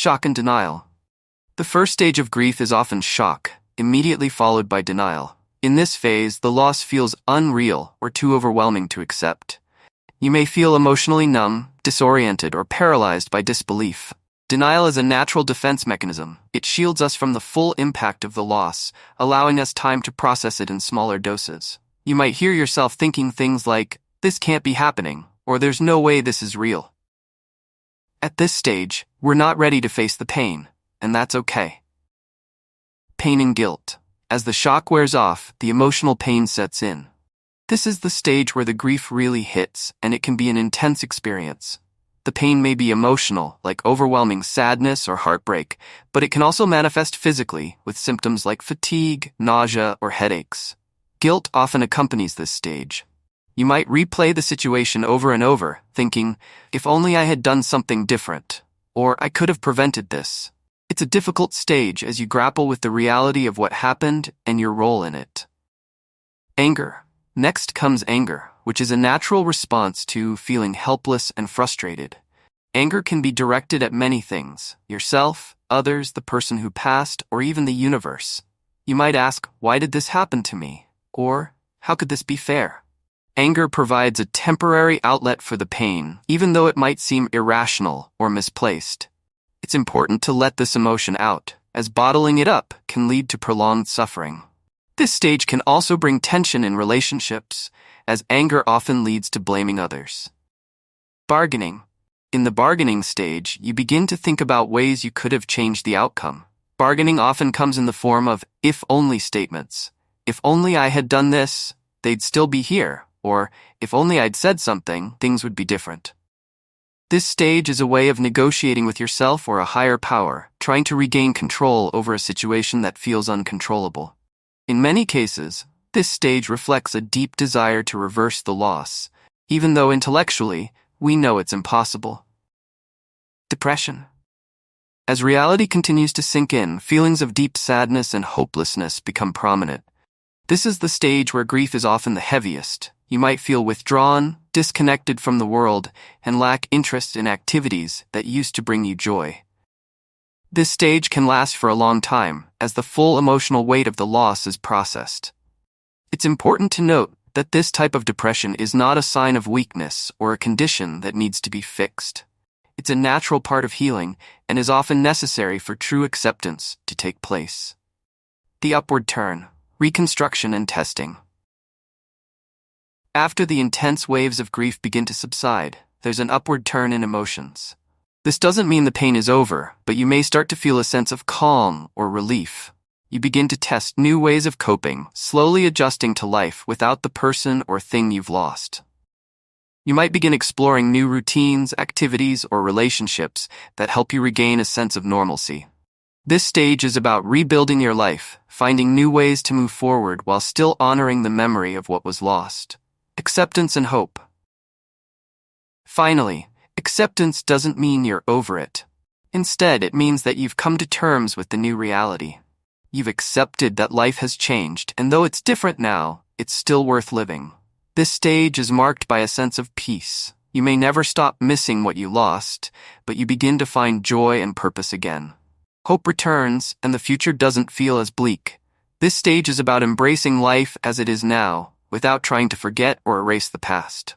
Shock and denial. The first stage of grief is often shock, immediately followed by denial. In this phase, the loss feels unreal or too overwhelming to accept. You may feel emotionally numb, disoriented, or paralyzed by disbelief. Denial is a natural defense mechanism. It shields us from the full impact of the loss, allowing us time to process it in smaller doses. You might hear yourself thinking things like, "This can't be happening," or "There's no way this is real." At this stage, we're not ready to face the pain, and that's okay. Pain and guilt. As the shock wears off, the emotional pain sets in. This is the stage where the grief really hits, and it can be an intense experience. The pain may be emotional, like overwhelming sadness or heartbreak, but it can also manifest physically with symptoms like fatigue, nausea, or headaches. Guilt often accompanies this stage. You might replay the situation over and over, thinking, "If only I had done something different," or "I could have prevented this." It's a difficult stage as you grapple with the reality of what happened and your role in it. Anger. Next comes anger, which is a natural response to feeling helpless and frustrated. Anger can be directed at many things: yourself, others, the person who passed, or even the universe. You might ask, "Why did this happen to me?" Or, "How could this be fair?" Anger provides a temporary outlet for the pain, even though it might seem irrational or misplaced. It's important to let this emotion out, as bottling it up can lead to prolonged suffering. This stage can also bring tension in relationships, as anger often leads to blaming others. Bargaining. In the bargaining stage, you begin to think about ways you could have changed the outcome. Bargaining often comes in the form of if-only statements. "If only I had done this, they'd still be here," or "If only I'd said something, things would be different." This stage is a way of negotiating with yourself or a higher power, trying to regain control over a situation that feels uncontrollable. In many cases, this stage reflects a deep desire to reverse the loss, even though intellectually, we know it's impossible. Depression. As reality continues to sink in, feelings of deep sadness and hopelessness become prominent. This is the stage where grief is often the heaviest. You might feel withdrawn, disconnected from the world, and lack interest in activities that used to bring you joy. This stage can last for a long time, as the full emotional weight of the loss is processed. It's important to note that this type of depression is not a sign of weakness or a condition that needs to be fixed. It's a natural part of healing and is often necessary for true acceptance to take place. The upward turn, reconstruction and testing. After the intense waves of grief begin to subside, there's an upward turn in emotions. This doesn't mean the pain is over, but you may start to feel a sense of calm or relief. You begin to test new ways of coping, slowly adjusting to life without the person or thing you've lost. You might begin exploring new routines, activities, or relationships that help you regain a sense of normalcy. This stage is about rebuilding your life, finding new ways to move forward while still honoring the memory of what was lost. Acceptance and hope. Finally, acceptance doesn't mean you're over it. Instead, it means that you've come to terms with the new reality. You've accepted that life has changed, and though it's different now, it's still worth living. This stage is marked by a sense of peace. You may never stop missing what you lost, but you begin to find joy and purpose again. Hope returns, and the future doesn't feel as bleak. This stage is about embracing life as it is now, without trying to forget or erase the past.